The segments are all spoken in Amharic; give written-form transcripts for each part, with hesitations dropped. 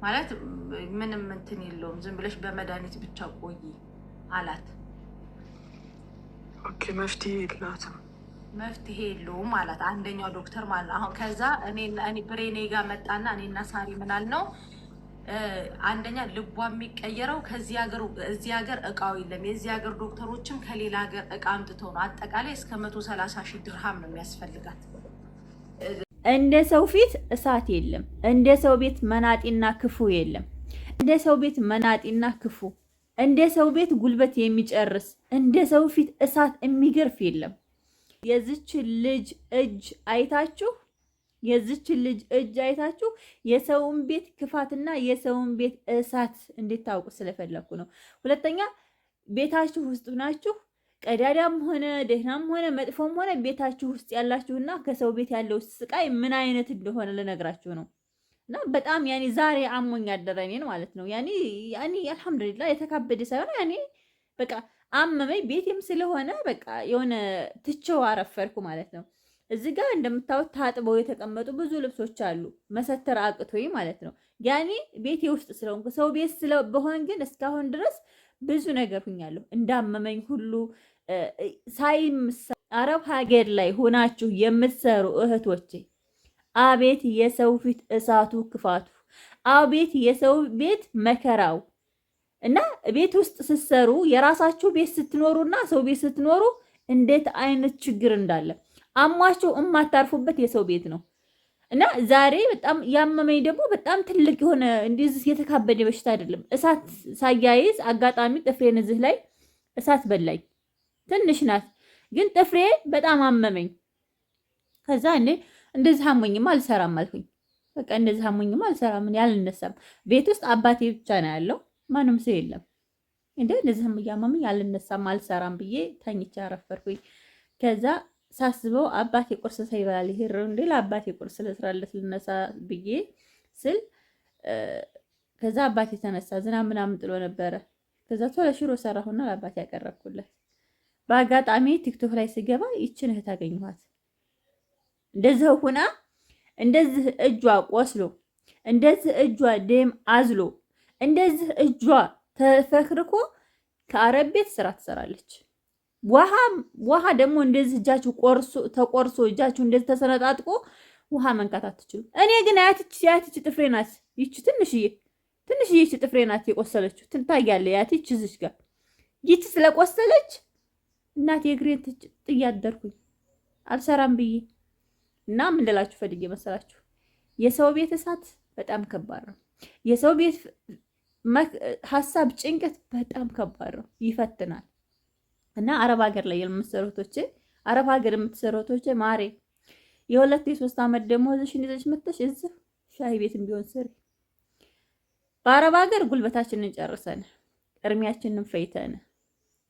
ማለት ምንም እንትን የለውም ዝም ብለሽ በመድኃኒት ብቻ ቆይ አላት። ኦኬ መፍትሄ የላትም መፍትሄ የለውም አላት አንደኛው ዶክተር ማለት አሁን ከዛ እኔ ብሬኔ ጋር መጣና እኔና ሳሪ ምናል ነው አንደኛ ልቧ የሚቀየረው እዚህ ሀገር እቃው የለም። የዚህ ሀገር ዶክተሮችም ከሌላ ሀገር እቃ አምጥተው ነው አጠቃላይ እስከ 130,000 ድርሃም ነው የሚያስፈልጋት። እንደ ሰው ፊት እሳት የለም። እንደ ሰው ቤት መናጢና ክፉ የለም። እንደ ሰው ቤት መናጢና ክፉ፣ እንደ ሰው ቤት ጉልበት የሚጨርስ፣ እንደ ሰው ፊት እሳት የሚገርፍ የለም። የዚች ልጅ እጅ አይታችሁ የሰውን ቤት ክፋትና የሰውን ቤት እሳት እንድታውቁ ስለፈለኩ ነው። ሁለተኛ ቤታችሁ ውስጥ ናችሁ ቀዳዳም ሆነ ደህናም ሆነ መጥፎም ሆነ ቤታችሁ ውስጥ ያላችሁና ከሰው ቤት ያለው ስቃይ ምን አይነት እንደሆነ ልነግራችሁ ነው። እና በጣም ያኔ ዛሬ አሞኝ ያደረኔን ማለት ነው። ያኔ አልሐምዱሊላህ የተካበደ ሳይሆን በቃ አመመኝ። ቤቴም ስለሆነ በቃ የሆነ ትቼው አረፈርኩ ማለት ነው። እዚህ ጋር እንደምታዩት ታጥበው የተቀመጡ ብዙ ልብሶች አሉ። መሰተር አቅቶኝ ማለት ነው። ያኔ ቤቴ ውስጥ ስለሆንኩ ሰው ቤት ስለበሆን ግን እስካሁን ድረስ ብዙ ነገር ሁኛለሁ። እንዳመመኝ ሁሉ አረብ ሀገር ላይ ሆናችሁ የምትሰሩ እህቶቼ አቤት የሰው ፊት እሳቱ ክፋቱ፣ አቤት የሰው ቤት መከራው። እና ቤት ውስጥ ስትሰሩ የራሳችሁ ቤት ስትኖሩና ሰው ቤት ስትኖሩ እንዴት አይነት ችግር እንዳለ አሟችሁ የማታርፉበት የሰው ቤት ነው። እና ዛሬ በጣም ያመመኝ ደግሞ በጣም ትልቅ የሆነ እንደዚህ የተካበደ በሽታ አይደለም። እሳት ሳያይዝ አጋጣሚ ጥፍሬን እዚህ ላይ እሳት በላኝ። ትንሽ ናት ግን ጥፍሬ በጣም አመመኝ። ከዛ እንደዚህ አሞኝማ አልሰራም አልኩኝ። በቃ እንደዚህ አሞኝማ አልሰራም ያልነሳም። ቤት ውስጥ አባቴ ብቻ ነው ያለው፣ ማንም ሰው የለም። እንደዚህም እያመመኝ አልነሳም አልሰራም ብዬ ተኝቼ አረፈርኩኝ። ከዛ ሳስበው አባቴ ቁርስ ሳይበላል ይሄር እንዴ ለአባቴ ቁርስ ለስራለት ልነሳ ብዬ ስል ከዛ አባቴ ተነሳ። ዝናብ ምናምን ጥሎ ነበረ። ከዛ ቶሎ ሽሮ ሰራሁና ለአባቴ ያቀረብኩለት። በአጋጣሚ ቲክቶክ ላይ ስገባ ይችን እህት አገኘኋት። እንደዚህ ሁና እንደዚህ እጇ ቆስሎ እንደዚህ እጇ ደም አዝሎ እንደዚህ እጇ ተፈክርኮ ከአረብ ቤት ስራ ትሰራለች። ውሃ ደግሞ እንደዚህ እጃችሁ ተቆርሶ እጃችሁ እንደዚህ ተሰነጣጥቆ ውሃ መንካት አትችሉ። እኔ ግን ያትች ጥፍሬ ናት፣ ይቺ ትንሽዬ ይቺ ጥፍሬ ናት የቆሰለችው። ትታያለ ያትች እዚች ጋር ይቺ ስለቆሰለች እናቴ እግሬን ጥያደርኩኝ አልሰራም ብዬ እና ምን ልላችሁ ፈልጌ መሰላችሁ? የሰው ቤት እሳት በጣም ከባድ ነው። የሰው ቤት ሀሳብ ጭንቀት በጣም ከባድ ነው፣ ይፈትናል። እና አረብ ሀገር ላይ የምትሰሩቶቼ ማሬ የ2 የ3 ዓመት ደሞዝሽን ይዘሽ መጥተሽ እዚህ ሻይ ቤትም ቢሆን ስሪ። በአረብ ሀገር ጉልበታችንን ጨርሰን እርሚያችንን ፈይተን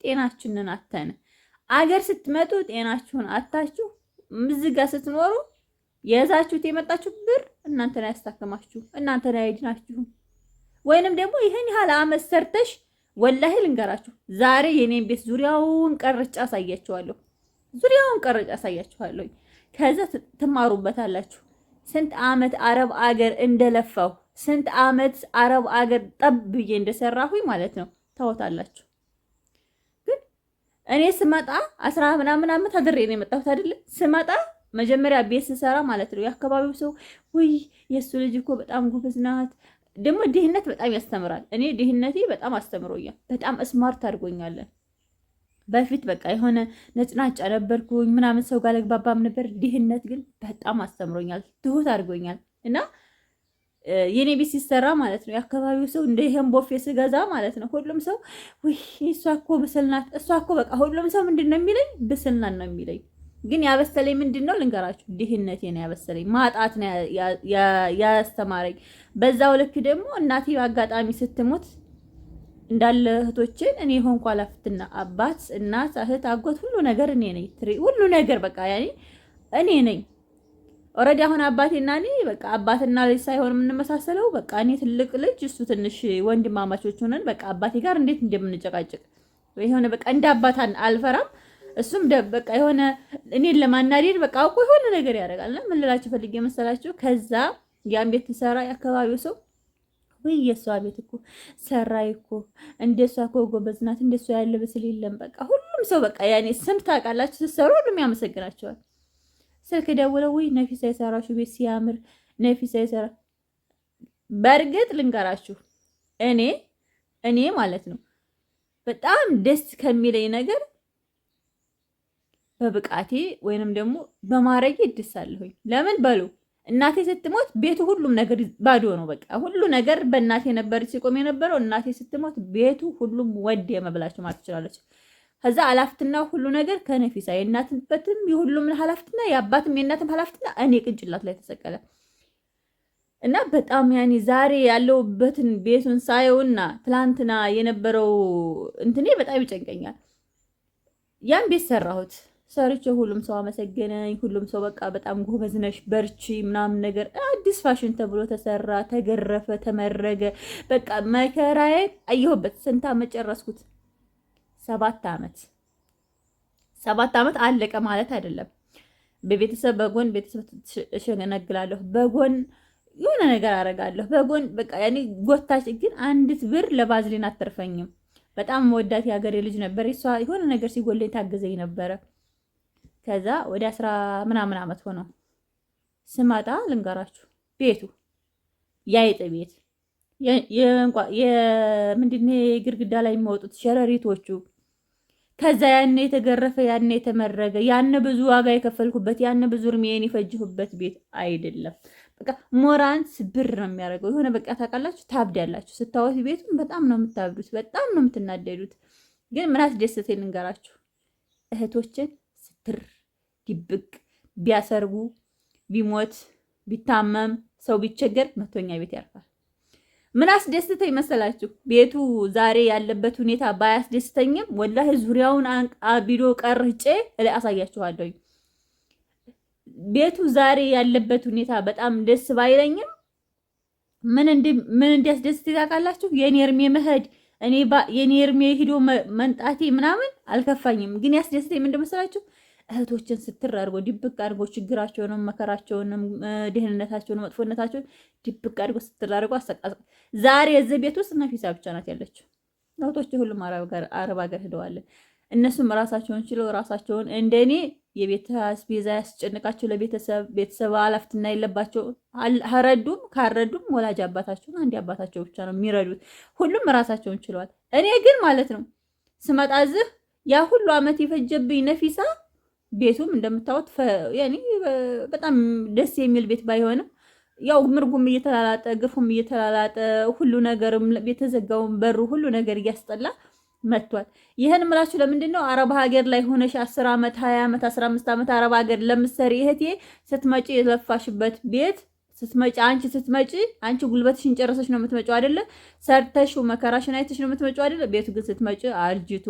ጤናችንን አተን አገር ስትመጡ ጤናችሁን አታችሁ ምዝጋ ስትኖሩ የያዛችሁት የመጣችሁ ብር እናንተን አያስታክማችሁ፣ እናንተን አይድናችሁ። ወይንም ደግሞ ይሄን ያህል አመት ሰርተሽ ወላሂ ልንገራችሁ ዛሬ የኔን ቤት ዙሪያውን ቀርጫ አሳያችኋለሁ። ከዛ ትማሩበታላችሁ። ስንት አመት አረብ አገር እንደለፋው ስንት አመት አረብ አገር ጠብዬ እንደሰራሁኝ ማለት ነው ታወታላችሁ። ግን እኔ ስመጣ 10 ምናምን አመት አድሬ ነው የመጣሁት አይደል? ስመጣ መጀመሪያ ቤት ስሰራ ማለት ነው የአካባቢው ሰው ውይ የሱ ልጅ እኮ በጣም ጎበዝ ናት። ደግሞ ድህነት በጣም ያስተምራል። እኔ ድህነቴ በጣም አስተምሮኛል። በጣም ስማርት አድርጎኛል። በፊት በቃ የሆነ ነጭናጫ ነበርኩኝ ምናምን ሰው ጋር ለግባባም ነበር። ድህነት ግን በጣም አስተምሮኛል፣ ትሁት አድርጎኛል። እና የኔ ቤት ሲሰራ ማለት ነው የአካባቢው ሰው እንደ ይሄን ቦፌ ስገዛ ማለት ነው ሁሉም ሰው ውይ እሷ እኮ ብስልናት፣ እሷ እኮ በቃ ሁሉም ሰው ምንድን ነው የሚለኝ? ብስልናት ነው የሚለኝ። ግን ያበሰለኝ ምንድን ነው ልንገራችሁ? ድህነቴ ነው ያበሰለኝ። ማጣት ነው ያስተማረኝ። በዛው ልክ ደግሞ እናቴ አጋጣሚ ስትሞት እንዳለ እህቶችን እኔ ሆንኩ አላፍትና አባት፣ እናት፣ እህት፣ አጎት ሁሉ ነገር እኔ ነኝ። ሁሉ ነገር በቃ ያኔ እኔ ነኝ። ኦልሬዲ አሁን አባቴና እኔ በቃ አባትና ልጅ ሳይሆን የምንመሳሰለው በቃ እኔ ትልቅ ልጅ እሱ ትንሽ ወንድማማቾች ሆነን በቃ አባቴ ጋር እንዴት እንደምንጨቃጭቅ የሆነ በቃ እንደ አባት አልፈራም። እሱም በቃ የሆነ እኔን ለማናደድ በቃ አውቆ የሆነ ነገር ያደርጋልና ምን ልላችሁ ፈልጌ መሰላችሁ? ከዛ ያን ቤት ትሰራ የአካባቢው ሰው ወይ የሷ ቤት እኮ ሰራይ እኮ እንደሷ እኮ ጎበዝ ናት፣ እንደሷ ያለ ብስል የለም። በቃ ሁሉም ሰው በቃ ያኔ ስም ታውቃላችሁ ስትሰሩ ሁሉም ያመሰግናቸዋል። ስልክ ደውለው ወይ ነፊሳ የሰራችሁ ቤት ሲያምር ነፊሳ የሰራ በእርግጥ ልንገራችሁ እኔ ማለት ነው በጣም ደስ ከሚለኝ ነገር በብቃቴ ወይንም ደግሞ በማረጌ እድሳለሁኝ። ለምን በሉ እናቴ ስትሞት ቤቱ ሁሉም ነገር ባዶ ነው። በቃ ሁሉ ነገር በእናቴ ነበር ሲቆም የነበረው። እናቴ ስትሞት ቤቱ ሁሉም ወድ የመብላችሁ ማለት ትችላለች። ከዛ ኃላፊነትና ሁሉ ነገር ከነፊሳ የእናትበትም የሁሉም ኃላፊነትና የአባትም የእናትም ኃላፊነትና እኔ ቅንጭላት ላይ ተሰቀለ እና በጣም ያኔ ዛሬ ያለውበትን ቤቱን ሳየውና ትላንትና የነበረው እንትኔ በጣም ይጨንቀኛል። ያን ቤት ሰራሁት ሰርቼ ሁሉም ሰው አመሰገነኝ። ሁሉም ሰው በቃ በጣም ጎበዝ ነሽ በርቺ ምናምን ነገር አዲስ ፋሽን ተብሎ ተሰራ፣ ተገረፈ፣ ተመረገ። በቃ መከራዬን አየሁበት። ስንት ዓመት ጨረስኩት? 7 ዓመት። 7 ዓመት አለቀ ማለት አይደለም። በቤተሰብ በጎን ቤተሰብ እሸነግላለሁ፣ በጎን የሆነ ነገር አደርጋለሁ፣ በጎን በቃ ያኔ ጎታች። ግን አንዲት ብር ለባዝሊን አትርፈኝም። በጣም ወዳት የሀገሬ ልጅ ነበር። እሷ የሆነ ነገር ሲጎለኝ ታገዘኝ ነበረ። ከዛ ወደ 10 ምናምን ዓመት ሆነው ስማጣ ልንገራችሁ ቤቱ ያይጥ ቤት የምንድነው የግድግዳ ላይ የሚወጡት ሸረሪቶቹ፣ ከዛ ያኔ የተገረፈ ያኔ የተመረገ ያኔ ብዙ ዋጋ የከፈልኩበት ያኔ ብዙ እርሜን የፈጅሁበት ቤት አይደለም። በቃ ሞራንስ ብር ነው የሚያደርገው። የሆነ በቃ ታውቃላችሁ፣ ታብዳላችሁ ስታወት ቤቱን በጣም ነው የምታብዱት፣ በጣም ነው የምትናደዱት። ግን ምን አስደሰተኝ ልንገራችሁ፣ እህቶችን ስትር ድብቅ ቢያሰርጉ ቢሞት ቢታመም ሰው ቢቸገር መቶኛ ቤት ያርፋል። ምን አስደስተኝ መሰላችሁ? ቤቱ ዛሬ ያለበት ሁኔታ ባያስደስተኝም ወላሂ ዙሪያውን ቪዲዮ ቀርጬ ላይ አሳያችኋለሁ። ቤቱ ዛሬ ያለበት ሁኔታ በጣም ደስ ባይለኝም ምን እንዲያስደስት ታውቃላችሁ? የኔ እርሜ መሄድ የኔ እርሜ ሂዶ መንጣቴ ምናምን አልከፋኝም። ግን ያስደስተኝ ምንድን መሰላችሁ? እህቶችን ስትር አድርጎ ድብቅ አድርጎ ችግራቸውንም መከራቸውንም ድህነታቸውንም መጥፎነታቸውን ድብቅ አድርጎ ስትር አድርጎ አሰቃቀ። ዛሬ እዚህ ቤት ውስጥ ነፊሳ ብቻ ናት ያለችው። እህቶች ሁሉም አረብ ሀገር ሄደዋል። እነሱም ራሳቸውን ችለው ራሳቸውን እንደኔ የቤት አስቤዛ ያስጨንቃቸው ለቤተሰብ ኃላፊነትና የለባቸው። ረዱም ካረዱም ወላጅ አባታቸውን አንድ አባታቸው ብቻ ነው የሚረዱት። ሁሉም ራሳቸውን ችለዋል። እኔ ግን ማለት ነው ስመጣ እዚህ ያ ሁሉ አመት የፈጀብኝ ነፊሳ ቤቱም እንደምታዩት ያኔ በጣም ደስ የሚል ቤት ባይሆንም ያው ምርጉም እየተላላጠ ግፉም እየተላላጠ ሁሉ ነገርም ቤተዘጋውን በሩ ሁሉ ነገር እያስጠላ መጥቷል። ይሄን ምላችሁ ለምንድን ነው አረብ ሀገር ላይ ሆነሽ 10 ዓመት 20 ዓመት 15 ዓመት አረብ ሀገር ለምትሰሪ እህቴ ስትመጪ የለፋሽበት ቤት ስትመጪ አንቺ ጉልበትሽን ጨረሰሽ ነው የምትመጪው አይደለ? ሰርተሽው መከራሽን አይተሽ ነው የምትመጪው አይደለ? ቤቱ ግን ስትመጪ አርጅቶ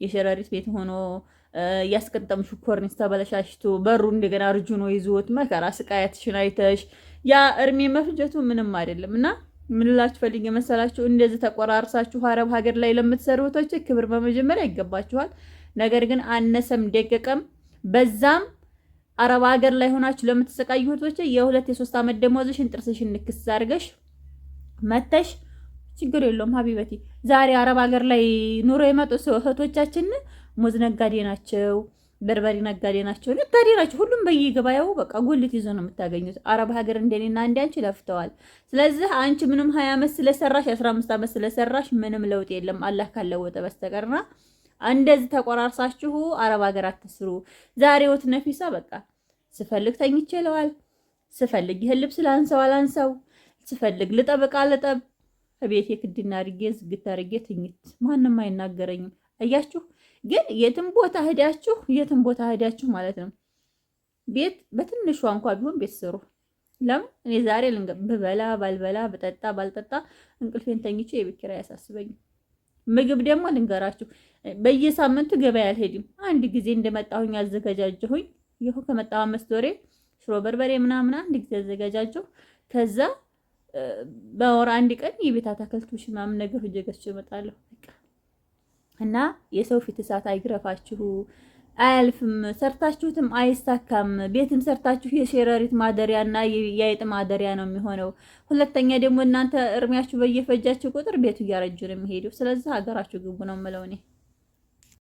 የሸረሪት ቤት ሆኖ ያስቀጠምሽው ኮርኒስ ተበለሻሽቶ በሩ እንደገና አርጁኖ ይዞት መከራ ስቃያትሽን አይተሽ ያ እርሜ መፍጀቱ ምንም አይደለም። እና ምን ልላችሁ ፈልጌ መሰላችሁ? እንደዚህ ተቆራርሳችሁ አረብ ሀገር ላይ ለምትሰሩ እህቶች ክብር በመጀመሪያ ይገባችኋል። ነገር ግን አነሰም ደቀቀም በዛም አረብ ሀገር ላይ ሆናችሁ ለምትሰቃዩ እህቶች የ2-3 ዓመት ደሞዝሽን ጥርስሽን ንክስ አድርገሽ መተሽ ችግር የለውም ሀቢበቲ። ዛሬ አረብ ሀገር ላይ ኑሮ የመጡ ሰው እህቶቻችን ሙዝ ነጋዴ ናቸው፣ በርበሬ ነጋዴ ናቸው፣ ሁሉም በየገበያው በቃ ጉልት ይዞ ነው የምታገኙት። አረብ ሀገር እንደኔና አንቺ ለፍተዋል። ስለዚህ አንቺ ምንም 20 ዓመት ስለሰራሽ 15 ዓመት ስለሰራሽ ምንም ለውጥ የለም አላህ ካለወጠ በስተቀርና እንደዚህ ተቆራርሳችሁ አረብ ሀገር አትስሩ። ዛሬውት ነፊሳ በቃ ስፈልግ ተኝቼለዋል፣ ስፈልግ ይሄን ልብስ ላንሰው፣ ስፈልግ ልጠብቅ አልጠብ ቤቴ ክድና አድርጌ ዝግት አድርጌ ትኝት ማንም አይናገረኝም። አያችሁ ግን የትም ቦታ ሄዳችሁ ማለት ነው ቤት በትንሿ እንኳን ቢሆን ቤት ስሩ። ለምን እኔ ዛሬ ብበላ ባልበላ ብጠጣ ባልጠጣ እንቅልፌን ተኝቼ የቤት ኪራይ አያሳስበኝም። ምግብ ደግሞ ልንገራችሁ በየሳምንቱ ገበያ አልሄድም። አንድ ጊዜ እንደመጣሁኝ አዘጋጃጀሁኝ። ይኸው ከመጣሁ 5 ወሬ ሽሮ በርበሬ ምናምን አንድ ጊዜ አዘጋጃጀሁ። ከዛ በወር አንድ ቀን የቤት አታክልቶች ምናምን ነገር ሄጄ ገዝቼ እመጣለሁ። እና የሰው ፊት እሳት አይግረፋችሁ። አያልፍም። ሰርታችሁትም አይሳካም። ቤትም ሰርታችሁ የሸረሪት ማደሪያና የአይጥ ማደሪያ ነው የሚሆነው። ሁለተኛ ደግሞ እናንተ እርሚያችሁ በየፈጃችሁ ቁጥር ቤቱ እያረጁ ነው የሚሄደው። ስለዚህ ሀገራችሁ ግቡ ነው የምለው እኔ።